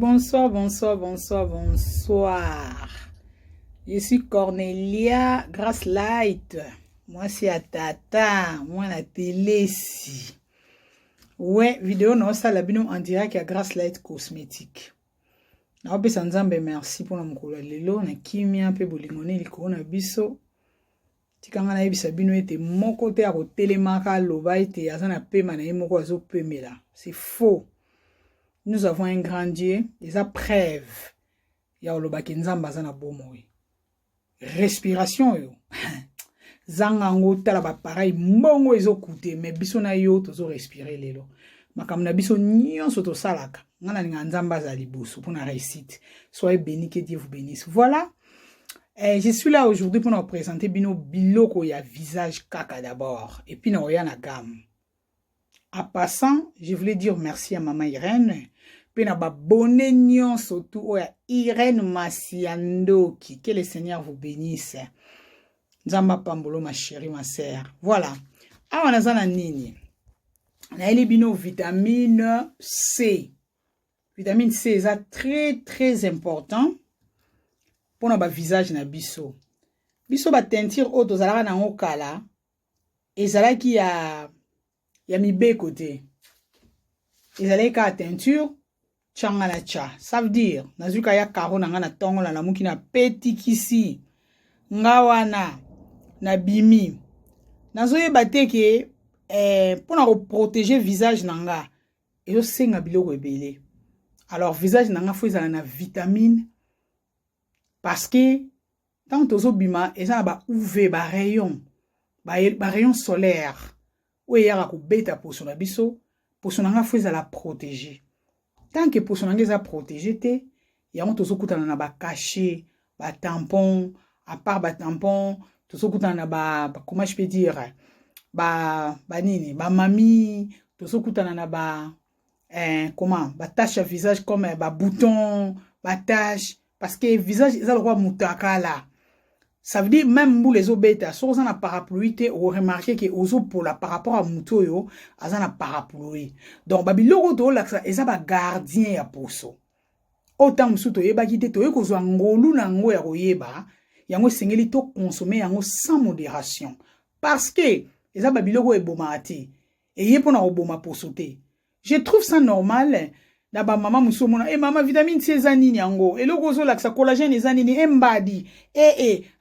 Bonsoir, bonsoir, bonsoir, bonsoir. Je suis Cornelia Grasslight. Moi, c'est à Tata. Moi, la télé, si. Ouais, vidéo, non, ça, la bino en direct à Grasslight Cosmétique. Na ope sanzambe merci pour namukolo lelo na kimia pe bolingone liko na biso. Tikanga na yebisa bino ete moko te akotelemaka loba ete azana pema na ye moko azopemela. C'est faux. Nous avons un grand Dieu, ils ont preuve. Ya oloba kenzamba zana bomoy. Respiration yo. Zangango tala ba pareil mbongo ezokute mais biso na yo tozo respirer lelo. Makamna biso nyonso to salaka. Ngana ninga nzamba za liboso pour na réussite. Soyez bénis, que Dieu vous bénisse. Voilà. Je suis là aujourd'hui pour nous présenter bino biloko ya visage kaka d'abord et puis na oyana gamme. En passant, je voulais dire merci à maman Irène. Puis na ba bonne nion surtout à Irène Masiandoki. Que le Seigneur vous bénisse. Nzamba pambolo ma chérie, ma sœur. Voilà. Ah on a zana nini. Na eli bino vitamine C. Vitamine C est très très important pour notre visage na biso. Biso ba teinture auto zalaka na ngokala. Ezalaki ya mibe côté. Ezalaki ka teinture changa na cha. Ça veut dire nazuka ya karo na ngana tongo na muki na petit kisi. Ngawana na bimi. Nazoye bateke pour na protéger visage nanga. Ezo senga biloko ebele. Alors visage nanga faut ezala na vitamine parce que tant tozo bima eza ba UV ba rayon solaire. Oui, yaka ko beta poso na biso, poso nanga faut ezala protéger. Tant que poso nanga eza protéger te, yango tozo kutana na ba cachet, ba tampon, à part ba tampon, tozo kutana na ba comment je peux dire, ba nini, ba mami, tozo kutana na ba ba tache à visage comme ba bouton, ba tache parce que visage eza le roi mutaka là. Ça veut dire même pour les obètes, si vous avez un parapluie, vous remarquez que vous avez par rapport à Mouto, vous avez un parapluie. Donc, Babyloro, vous avez un gardien à poso. Autant que vous avez un gardien, vous avez un consommer sans modération. Parce que les Babyloro est bomati. Et il pour boma posote. Je trouve ça normal. D'abord, maman musomona, maman vitamine C zanini yango. Et le gozo la collagène zanini embadi.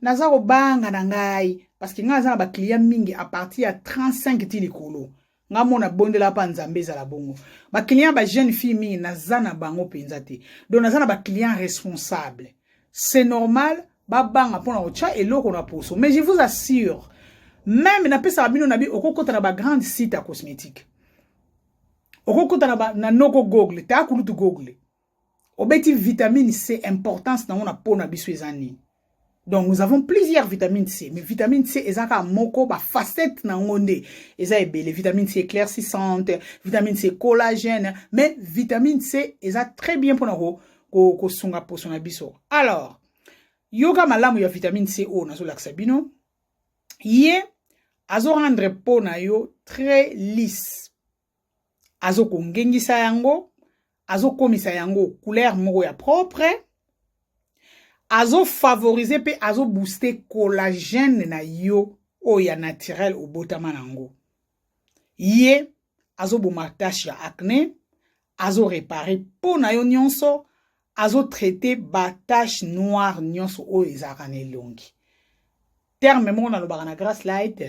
Nazaro banga nangai. Parce que nga ba client mingi à partir à 35 tilikolo. Nga mona bonde la pa nzambe za la bongo. Ba client ba jeune fille mingi nazana bango penzate. Donc nazana ba client responsable. C'est normal ba banga pona ocha et loko na poso. Mais je vous assure, même na pesa bino na bi okokota na ba grande site à cosmétique. Okokota na noko google, ta kulutu google. Obeti vitamine C, importance na ona po na biso ezani. Donc nous avons plusieurs vitamines C, mais vitamine C ezaka moko ba facette na ngonde. Eza ebele vitamine C éclaircissante, vitamine C collagène, mais vitamine C eza très bien pour na ko sunga poso na biso. Alors, yoga malamu ya vitamine C o nazo laksa bino. Ye azo rendre po na yo très lisse. Azo kongengisa yango, azo komisa yango couleur moko ya propre, azo favoriser pe azo booster collagène na yo o ya naturel au botama nango. Ye azo boma tache ya acné, azo réparer po na yo nyonso, azo traiter ba tache noire nyonso o ezaka na elongi. Terme moko na lobaka na Grasslight,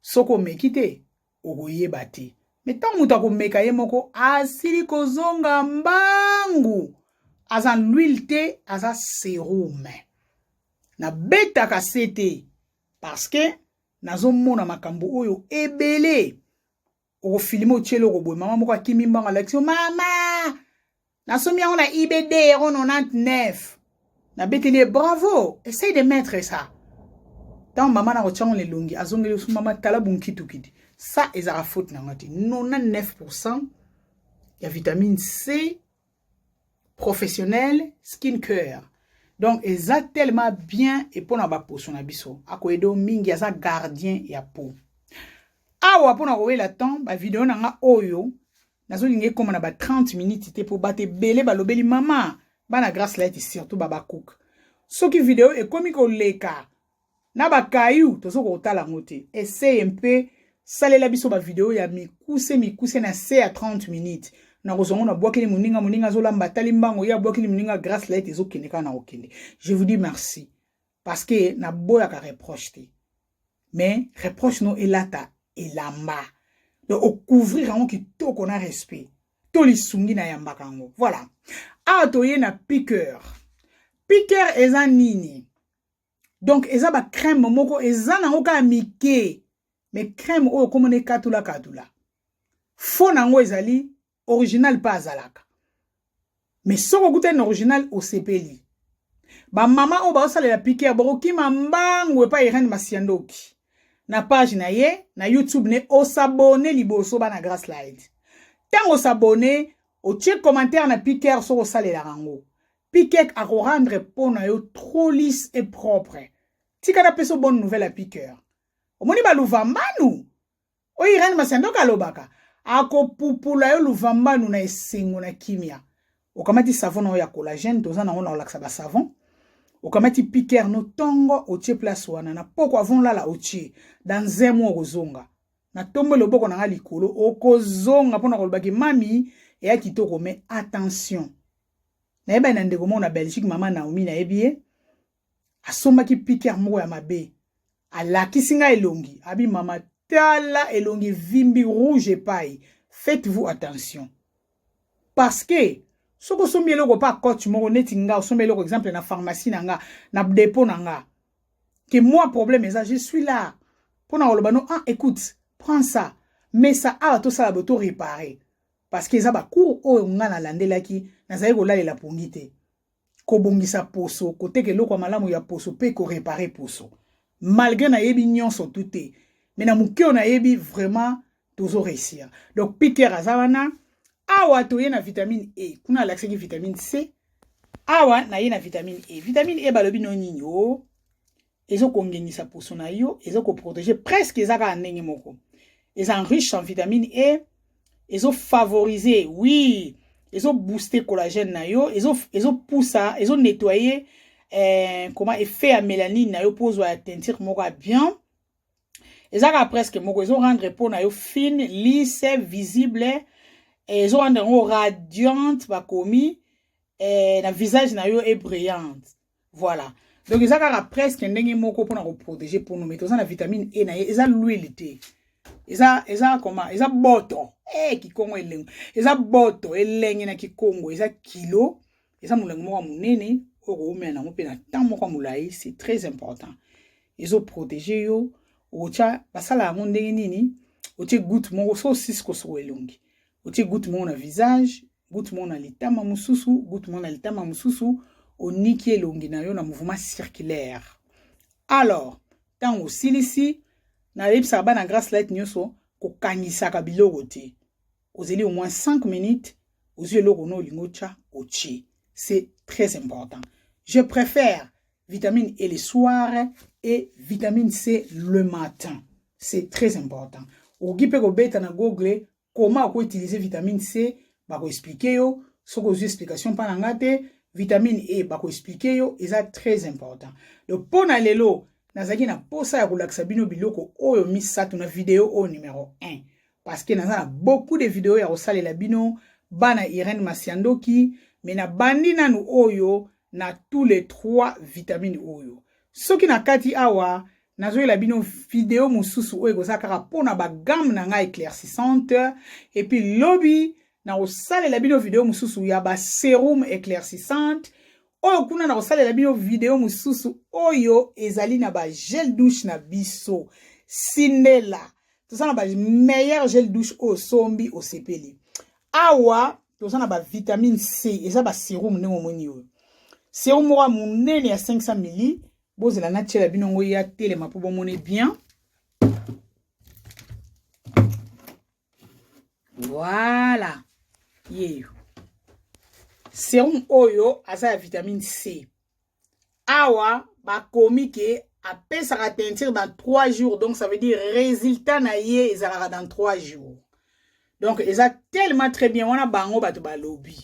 soko mekite okoyeba te. Mais tant muta ko meka ye moko asili kozonga mbangu azan l'huile te aza sérum na beta kasete parce que nazo mona makambo oyo ebele o filmer o chelo ko boy mama moko akimi mbanga l'action mama nasomi yango na IBD 99 na betele bravo essaye de mettre ça tant maman na ko tchango le longi azongeli so mama tala bunki tukidi. Ça, est la faute. 99% il y a vitamine C professionnelle skincare. Donc, ils ont tellement bien et pour na ba peau son abisso. Ako edo mingi ya gardien ya peau. Awa pour na rowe la temps, ba vidéo na nga oyo nazolingi comme na ba 30 minutes te pour bate belé balobeli mama bana Grace Light surtout baba cook soki vidéo e komi ko leka na ba kayu tozo ko tala ngote essaye un peu salela biso ba vidéo ya mikuse na se à 30 minutes na kozongo na bwakeli muninga zolamba tali mbango ya bwakeli muninga Grace Light ezokende kana okende. Je vous dis merci parce que na boya ka reproche te mais reproche no elata elamba donc au couvrir en qui to qu'on a respect to li sungi na yambakango voilà a toye na piqueur eza nini donc eza ba crème moko eza na oka mike mais crème o komone katula fo nango ezali original pas azalaka mais soko kuta en original au sepeli ba mama o ba osala la piqueur boroki mambango pa Irene Masiandoki na page na ye na YouTube ne o s'abonner liboso ba na Grace Light tango s'abonner o check commentaire na piqueur soko sala la rango piqueur a rendre pour na yo trop lisse et propre tika na peso bonne nouvelle à piqueur o moni ba luvambanu o Irene Masiandoka lobaka ako pupula yo luvambanu na esengo na kimia o kamati savon na ya collagène toza na ona olaksa ba savon o kamati piqueur no tongo o tie place wana na poko avon lala o tie dans un mois ozonga na tombe loboko na likolo o kozonga pona kolobaki mami e ya kitoko mais attention na yeba na ndeko mo na Belgique mama Naomi na ebie asombaki piqueur moko ya mabe alakisinga elongi abi mama tala elongi vimbi rouge epai faites-vous attention parce que soko sombi eloko pa coach moko neti nga sombi eloko exemple na pharmacie na nga na dépôt na nga que moi problème est ça je suis là pour na olobano ah écoute prends ça mais ça a tout ça la boto réparer parce que ça ba cours o nga na landelaki na zaiko la la pongite ko bongisa poso côté que loko malamu ya poso pe ko réparer poso malgré na yebi nyonso touté mais na mukio na yebi vraiment toujours réussir donc piqueur azawana awa toye na vitamine E kuna l'accès ki vitamine C awa na ye na vitamine E balobi no nini o ezo kongenisa poso na yo ezo ko protéger presque ezaka ndenge moko eza riche en vitamine E ezo favoriser oui ezo booster collagène na yo ezo pousser ezo nettoyer comment effet à mélanine na yo pose wa teinture moko bien ezaka presque moko ezo rendre peau na yo fine lisse visible ezo rendre radiante bakomi na visage na yo est brillante voilà donc ezaka presque ndenge moko pona ko protéger pour nous mettre ça na vitamine E na eza l'huile te eza comment eza boto kikongo elengo eza boto elenge na kikongo eza kilo eza mulango moko munene oko umena na mpe na temps moko mulai c'est très important ezo protéger yo ocha basala ngo ndenge nini oche goutte moko so sisko so elongi oche goutte moko na visage goutte moko na litama mususu goutte moko na litama mususu oniki elongi na yo na mouvement circulaire alors tango silisi na lepsa ba na Grace Light nyoso ko kangisaka biloko te ozeli au moins 5 minutes ozeli loko no lingocha ochi c'est très important je préfère vitamine E le soir et vitamine C le matin c'est très important ogipe ko beta na Google comment ko utiliser vitamine C ba ko expliquer yo soko aux explications pa na ngate vitamine E ba ko expliquer yo eza très important donc pona lelo nazaki na posa ya kolakisa bino biloko oyo misatu na vidéo au numéro 1 parce que naza beaucoup de vidéos ya kosalela bino bana Irene Masiandoki mais na bandi nanu oyo na tous les 3 vitamines oyo soki na kati awa nazoyela bino vidéo mususu oyo kozala kaka pona ba gamme na nga éclaircissante et puis lobby na kosalela bino vidéo mususu ya ba sérum éclaircissante oyo kuna na kosalela bino vidéo mususu oyo ezali na ba gel douche na biso Sindela tozana ba meilleur gel douche au sombi au sepeli awa tozana ba vitamine C eza ba sérum ndenge moni oyo sérum moko munene ya 500 ml bozela na tiela bino ngo ya telema po bomone bien voilà yeyo sérum oyo asa ya vitamine C awa bakomi ke apesaka teinture dans 3 jours donc ça veut dire résultat na ye ezalaka dans 3 jours Donc eza tellement très bien wana bango bato ba lobby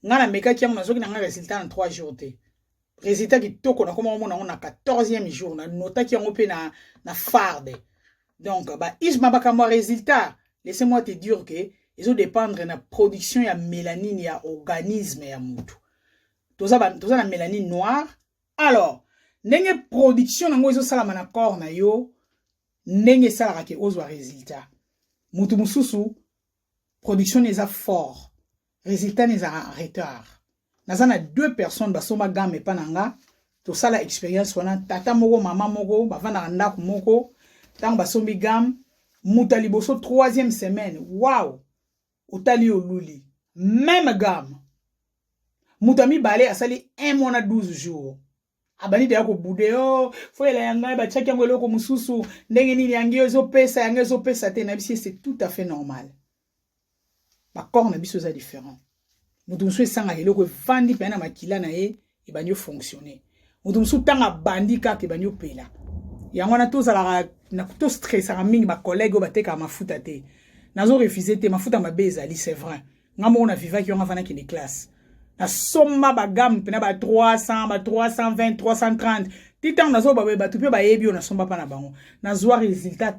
ngana meka ki na zoki na résultat en 3 jours te résultat qui toko na koma mona on a 14e jour na nota ki yango pe na farde. Donc ba isma bakamo résultat laissez-moi te dire que ils ont dépendre na production ya mélanine ya organisme ya mutu toza na mélanine noire. Alors ndenge production nango ezo sala na corps na yo ndenge sala ke ozwa résultat mutu mususu production eza fort résultat n'est en retard. Nazana 2 personnes basoma gamme pananga to sala expérience wana tata moko mama moko bavanda ndako moko tant basombi gamme muta liboso 3e semaine wow otali oluli même gamme muta mi balé asali 1 mois na 12 jours abani de yako bude oh faut ela yanga ba chaki yango eloko mususu ndenge nini yangi ezo pesa te na bisi c'est tout à fait normal. Ba corps na biso za différent. Mutu musu sanga eloko vandi pena makila na ye e banyo fonctionner. Mutu musu tanga bandi ka ke banyo pela. Yango na to zala na to stress a mingi ba collègue ba teka mafuta te. Nazo refuser te mafuta mabe ezali c'est vrai. Ngamo na viva ki on avana ki ni classe. Na somma ba gamme pena ba 300 ba 320 330. Titan nazo ba tupe ba yebi on na somba pa na bango. Na zo résultat